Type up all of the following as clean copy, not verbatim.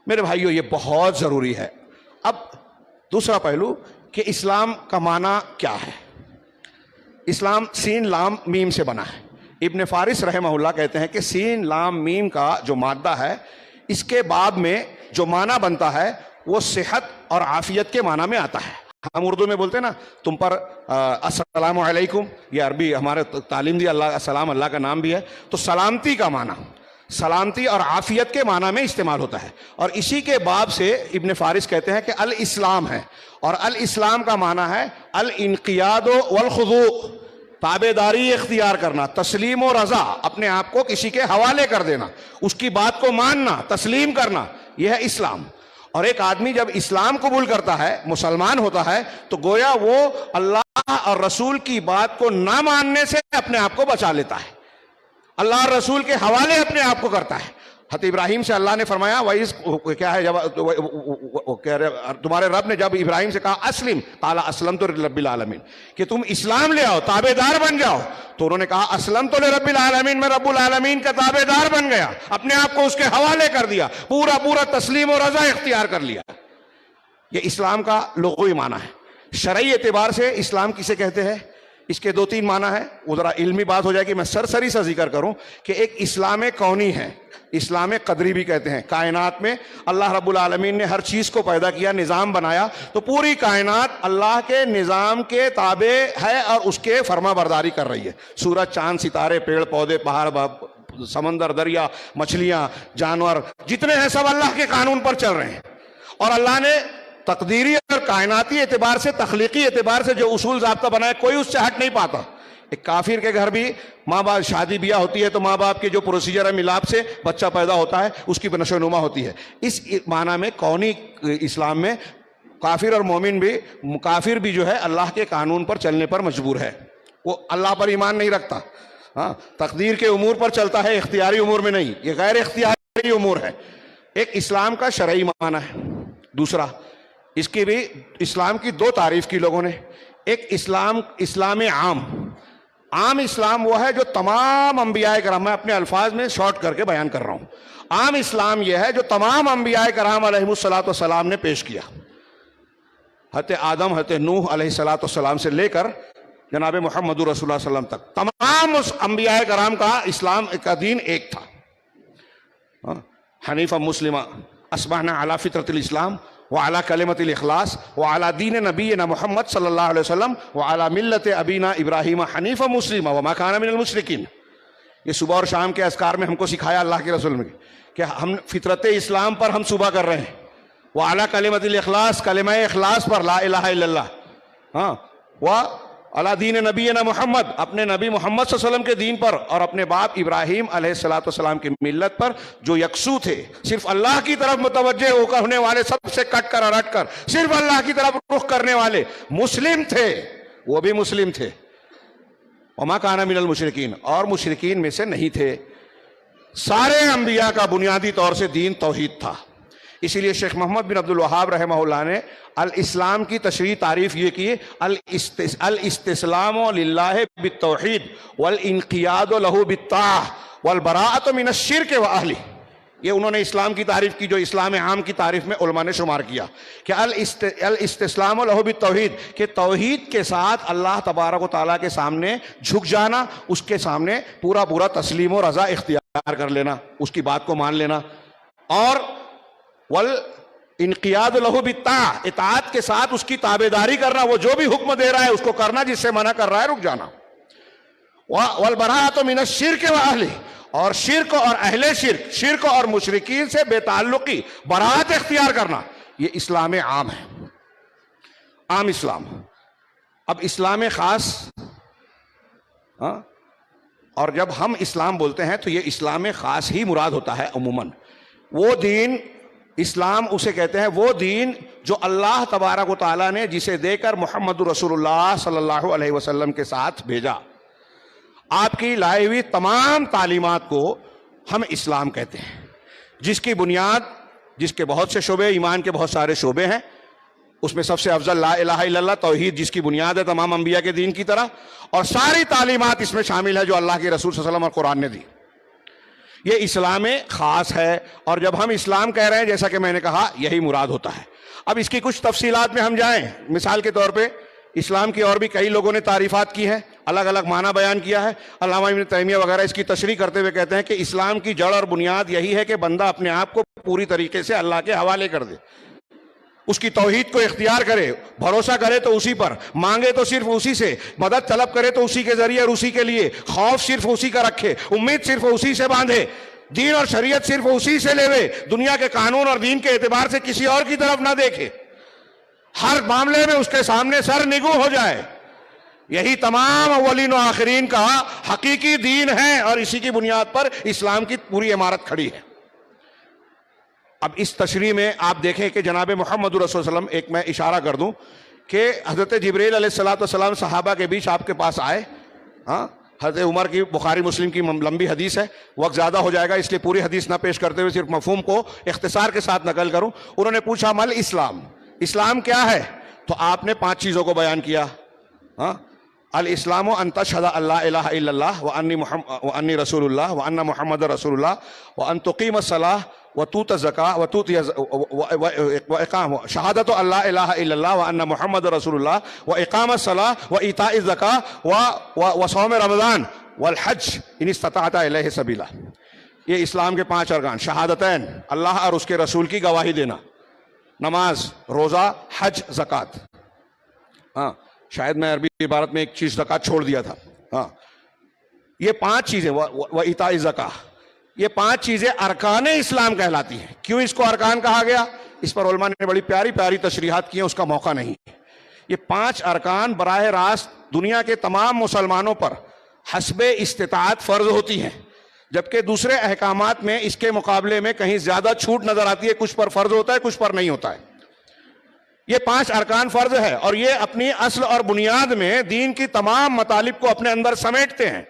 میرے بھائیوں یہ بہت ضروری ہے۔ اب دوسرا پہلو کہ اسلام کا معنی کیا ہے۔ اسلام سین لام میم سے بنا ہے۔ ابن فارس رحمہ اللہ کہتے ہیں کہ سین لام میم کا جو مادہ ہے اس کے بعد میں جو معنی بنتا ہے وہ صحت اور عافیت کے معنی میں آتا ہے۔ ہم اردو میں بولتے ہیں نا تم پر السلام علیکم، یہ عربی ہمارے تعلیم دی، اللہ السلام اللہ کا نام بھی ہے، تو سلامتی کا معنی سلامتی اور عافیت کے معنی میں استعمال ہوتا ہے، اور اسی کے باب سے ابن فارس کہتے ہیں کہ الاسلام ہے، اور الاسلام کا معنی ہے الانقیاد والخضوع، تابع داری اختیار کرنا، تسلیم و رضا، اپنے آپ کو کسی کے حوالے کر دینا، اس کی بات کو ماننا، تسلیم کرنا، یہ ہے اسلام۔ اور ایک آدمی جب اسلام قبول کرتا ہے، مسلمان ہوتا ہے، تو گویا وہ اللہ اور رسول کی بات کو نہ ماننے سے اپنے آپ کو بچا لیتا ہے، اللہ اور رسول کے حوالے اپنے آپ کو کرتا ہے۔ حضرت ابراہیم سے اللہ نے فرمایا کیا ہے، جب تمہارے رب نے جب ابراہیم سے کہا اسلم، قال اسلمت لرب العالمین، کہ تم اسلام لے آؤ، تابع دار بن جاؤ، تو انہوں نے کہا اسلمت لرب العالمین، میں رب العالمین کا تابع دار بن گیا، اپنے آپ کو اس کے حوالے کر دیا، پورا تسلیم و رضا اختیار کر لیا۔ یہ اسلام کا لغوی معنی ہے۔ شرعی اعتبار سے اسلام کسے کہتے ہیں، اس کے 2-3 معنی ہیں، وہ ذرا علمی بات ہو جائے کہ میں سرسری سا ذکر کروں کہ ایک اسلام کونی ہے، اسلام قدری بھی کہتے ہیں۔ کائنات میں اللہ رب العالمین نے ہر چیز کو پیدا کیا، نظام بنایا، تو پوری کائنات اللہ کے نظام کے تابع ہے اور اس کے فرما برداری کر رہی ہے۔ سورج، چاند، ستارے، پیڑ پودے، پہاڑ، سمندر، دریا، مچھلیاں، جانور جتنے ہیں سب اللہ کے قانون پر چل رہے ہیں، اور اللہ نے تقدیری اور کائناتی اعتبار سے، تخلیقی اعتبار سے جو اصول ضابطہ بنایا کوئی اس سے ہٹ نہیں پاتا۔ ایک کافر کے گھر بھی ماں باپ شادی بیاہ ہوتی ہے تو ماں باپ کے جو پروسیجر ہے ملاپ سے بچہ پیدا ہوتا ہے، اس کی نشو و نما ہوتی ہے۔ اس معنی میں کونی اسلام میں کافر اور مومن بھی، کافر بھی جو ہے اللہ کے قانون پر چلنے پر مجبور ہے، وہ اللہ پر ایمان نہیں رکھتا، ہاں تقدیر کے امور پر چلتا ہے، اختیاری امور میں نہیں، یہ غیر اختیاری امور ہے۔ ایک اسلام کا شرعی معنی ہے۔ دوسرا، اس کی بھی اسلام کی 2 تعریف کی لوگوں نے۔ ایک اسلام عام اسلام وہ ہے جو تمام انبیاء کرام، میں اپنے الفاظ میں شارٹ کر کے بیان کر رہا ہوں، عام اسلام یہ ہے جو تمام انبیاء کرام علیہ السلام نے پیش کیا، حضرت آدم، حضرت نوح علیہ السلام سے لے کر جناب محمد رسول اللہ صلی اللہ علیہ وسلم تک، تمام اس انبیاء کرام کا اسلام کا دین ایک تھا، حنیفا مسلمہ، اصبحنا علی فطرت الاسلام وعلی کلمۃ الاخلاص وعلی دین نبینا محمد صلی اللہ علیہ وسلم وعلی ملت ابینا ابراہیم حنیفا مسلما وما کان من المشرکین۔ یہ صبح اور شام کے اذکار میں ہم کو سکھایا اللہ کے رسول نے کہ ہم فطرت اسلام پر ہم صبح کر رہے ہیں، وعلی کلمۃ الاخلاص، کلمہ اخلاص پر، لا الہ الا اللہ، ہاں، وعلی دین نبینا محمد، اپنے نبی محمد صلی اللہ علیہ وسلم کے دین پر، اور اپنے باپ ابراہیم علیہ السلام کی ملت پر جو یکسو تھے، صرف اللہ کی طرف متوجہ ہو کر ہونے والے، سب سے کٹ کر اور ہٹ کر صرف اللہ کی طرف رخ کرنے والے مسلم تھے، وہ بھی مسلم تھے، وما کان من المشرکین، اور مشرکین میں سے نہیں تھے۔ سارے انبیاء کا بنیادی طور سے دین توحید تھا۔ اسی لیے شیخ محمد بن عبد الوہاب رحمہ اللہ نے الاسلام کی تشریح تعریف یہ کی، الاستسلام للہ بالتوحید والانقیاد له بالطاعہ والبراءۃ من الشرک واہلہ۔ یہ انہوں نے اسلام کی تعریف کی جو اسلام عام کی تعریف میں علماء نے شمار کیا کہ الاستسلام له بالتوحید، کہ توحید کے ساتھ اللہ تبارک و تعالیٰ کے سامنے جھک جانا، اس کے سامنے پورا تسلیم و رضا اختیار کر لینا، اس کی بات کو مان لینا، اور والانقیاد له بالطاعہ، اطاعت کے ساتھ اس کی تابع داری کرنا، وہ جو بھی حکم دے رہا ہے اس کو کرنا، جس سے منع کر رہا ہے رک جانا، والبراءۃ من الشرک واہلہ، اور شرک اور اہل شرک، شرک اور مشرکین سے بے تعلقی، براءت اختیار کرنا، یہ اسلام عام ہے، عام اسلام۔ اب اسلام خاص، اور جب ہم اسلام بولتے ہیں تو یہ اسلام خاص ہی مراد ہوتا ہے عموماً۔ وہ دین، اسلام اسے کہتے ہیں وہ دین جو اللہ تبارک و تعالیٰ نے جسے دے کر محمد رسول اللہ صلی اللہ علیہ وسلم کے ساتھ بھیجا، آپ کی لائی ہوئی تمام تعلیمات کو ہم اسلام کہتے ہیں، جس کی بنیاد، جس کے بہت سے شعبے، ایمان کے بہت سارے شعبے ہیں، اس میں سب سے افضل لا الہ الا اللہ، توحید، جس کی بنیاد ہے تمام انبیاء کے دین کی طرح، اور ساری تعلیمات اس میں شامل ہے جو اللہ کے رسول صلی اللہ علیہ وسلم اور قرآن نے دی۔ یہ اسلام خاص ہے، اور جب ہم اسلام کہہ رہے ہیں جیسا کہ میں نے کہا یہی مراد ہوتا ہے۔ اب اس کی کچھ تفصیلات میں ہم جائیں، مثال کے طور پہ اسلام کی اور بھی کئی لوگوں نے تعریفات کی ہیں، الگ الگ معنی بیان کیا ہے۔ علامہ ابن تیمیہ وغیرہ اس کی تشریح کرتے ہوئے کہتے ہیں کہ اسلام کی جڑ اور بنیاد یہی ہے کہ بندہ اپنے آپ کو پوری طریقے سے اللہ کے حوالے کر دے، اس کی توحید کو اختیار کرے، بھروسہ کرے تو اسی پر، مانگے تو صرف اسی سے، مدد طلب کرے تو اسی کے ذریعے اور اسی کے لیے، خوف صرف اسی کا رکھے، امید صرف اسی سے باندھے، دین اور شریعت صرف اسی سے لے، دنیا کے قانون اور دین کے اعتبار سے کسی اور کی طرف نہ دیکھے، ہر معاملے میں اس کے سامنے سر نگو ہو جائے۔ یہی تمام اولین و آخرین کا حقیقی دین ہے، اور اسی کی بنیاد پر اسلام کی پوری عمارت کھڑی ہے۔ اب اس تشریح میں آپ دیکھیں کہ جناب محمد رسول صلی اللہ علیہ وسلم، ایک میں اشارہ کر دوں کہ حضرت جبریل علیہ السلام صحابہ کے بیچ آپ کے پاس آئے، حضرت عمر کی بخاری مسلم کی لمبی حدیث ہے، وقت زیادہ ہو جائے گا اس لیے پوری حدیث نہ پیش کرتے ہوئے صرف مفہوم کو اختصار کے ساتھ نقل کروں۔ انہوں نے پوچھا مل اسلام، اسلام کیا ہے؟ تو آپ نے 5 چیزوں کو بیان کیا۔ الاسلام ان تشہد ان لا الہ الا اللہ وانی رسول اللہ وان محمد رسول اللہ وان تقیم الصلاۃ وتؤتی الزکاۃ واقام شہادت ان لا الہ الا اللہ وان محمد رسول اللہ واقام الصلاۃ وایتاء الزکاۃ وصوم رمضان والحج ان استطعت الیہ سبیلا۔ یہ اسلام کے 5 ارکان، شہادتین، اللہ اور اس کے رسول کی گواہی دینا، نماز، روزہ، حج، زکوٰۃ۔ شاید میں عربی عبارت میں ایک چیز زکوٰۃ چھوڑ دیا تھا۔ یہ 5 چیزیں، وایتاء الزکاۃ، یہ 5 چیزیں ارکان اسلام کہلاتی ہیں۔ کیوں اس کو ارکان کہا گیا؟ اس پر علماء نے بڑی پیاری پیاری تشریحات کی ہیں، اس کا موقع نہیں۔ یہ 5 ارکان براہ راست دنیا کے تمام مسلمانوں پر حسب استطاعت فرض ہوتی ہیں، جبکہ دوسرے احکامات میں اس کے مقابلے میں کہیں زیادہ چھوٹ نظر آتی ہے، کچھ پر فرض ہوتا ہے کچھ پر نہیں ہوتا ہے۔ یہ 5 ارکان فرض ہے، اور یہ اپنی اصل اور بنیاد میں دین کی تمام مطالب کو اپنے اندر سمیٹتے ہیں۔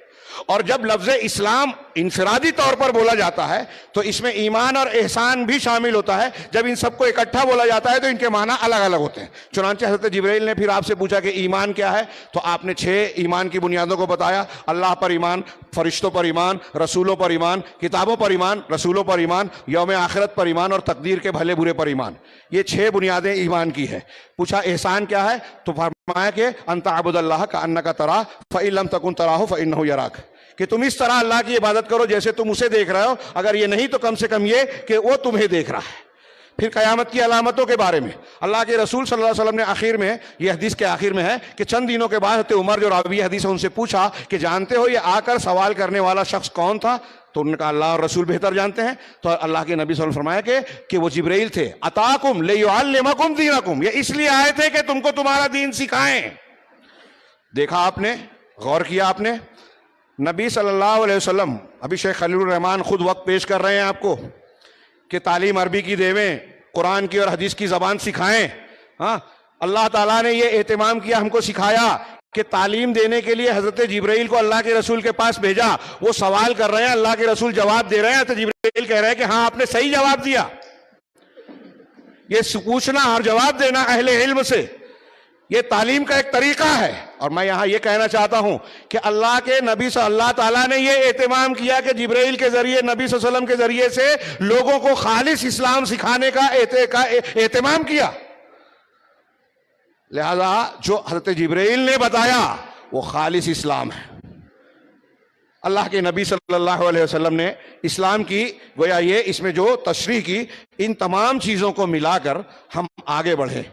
اور جب لفظ اسلام انفرادی طور پر بولا جاتا ہے تو اس میں ایمان اور احسان بھی شامل ہوتا ہے۔ جب ان سب کو اکٹھا بولا جاتا ہے تو ان کے معنی الگ الگ ہوتے ہیں۔ چنانچہ حضرت جبرائیل نے پھر آپ سے پوچھا کہ ایمان کیا ہے، تو آپ نے 6 ایمان کی بنیادوں کو بتایا۔ اللہ پر ایمان، فرشتوں پر ایمان، رسولوں پر ایمان، کتابوں پر ایمان، رسولوں پر ایمان، یوم آخرت پر ایمان، اور تقدیر کے بھلے برے پر ایمان۔ یہ 6 بنیادیں ایمان کی ہے۔ پوچھا احسان کیا ہے، تو فرمایا کہ ان تعبد اللہ کأنک تراہ فإن لم تکن تراہ فإنہ یراک، کہ تم اس طرح اللہ کی عبادت کرو جیسے تم اسے دیکھ رہے ہو، اگر یہ نہیں تو کم سے کم یہ کہ وہ تمہیں دیکھ رہا ہے۔ پھر قیامت کی علامتوں کے بارے میں اللہ کے رسول صلی اللہ علیہ وسلم نے آخر میں، یہ حدیث کے آخر میں ہے کہ چند دنوں کے بعد حضرت عمر جو راوی حدیث ہے ان سے پوچھا کہ جانتے ہو یہ آ کر سوال کرنے والا شخص کون تھا؟ تو انہوں نے کہا اللہ اور رسول بہتر جانتے ہیں۔ تو اللہ کے نبی صلی اللہ علیہ وسلم فرمایا کہ وہ جبرائیل تھے، اتاکم لیعلمکم دینکم، یہ اس لیے آئے تھے کہ تم کو تمہارا دین سکھائیں۔ دیکھا آپ نے، غور کیا آپ نے، نبی صلی اللہ علیہ وسلم، ابھی شیخ خلیل الرحمان خود وقت پیش کر رہے ہیں آپ کو کہ تعلیم عربی کی دیویں، قرآن کی اور حدیث کی زبان سکھائیں۔ اللہ تعالیٰ نے یہ اہتمام کیا، ہم کو سکھایا کہ تعلیم دینے کے لیے حضرت جبرائیل کو اللہ کے رسول کے پاس بھیجا۔ وہ سوال کر رہے ہیں، اللہ کے رسول جواب دے رہے ہیں، حضرت جبرائیل کہہ رہے ہیں کہ ہاں آپ نے صحیح جواب دیا۔ یہ پوچھنا اور جواب دینا اہل علم سے، یہ تعلیم کا ایک طریقہ ہے۔ اور میں یہاں یہ کہنا چاہتا ہوں کہ اللہ کے نبی صلی اللہ تعالیٰ نے یہ اہتمام کیا کہ جبرائیل کے ذریعے، نبی صلی اللہ علیہ وسلم کے ذریعے سے لوگوں کو خالص اسلام سکھانے کا اہتمام کیا۔ لہذا جو حضرت جبرائیل نے بتایا وہ خالص اسلام ہے۔ اللہ کے نبی صلی اللہ علیہ وسلم نے اسلام کی گویا یہ اس میں جو تشریح کی، ان تمام چیزوں کو ملا کر ہم آگے بڑھیں۔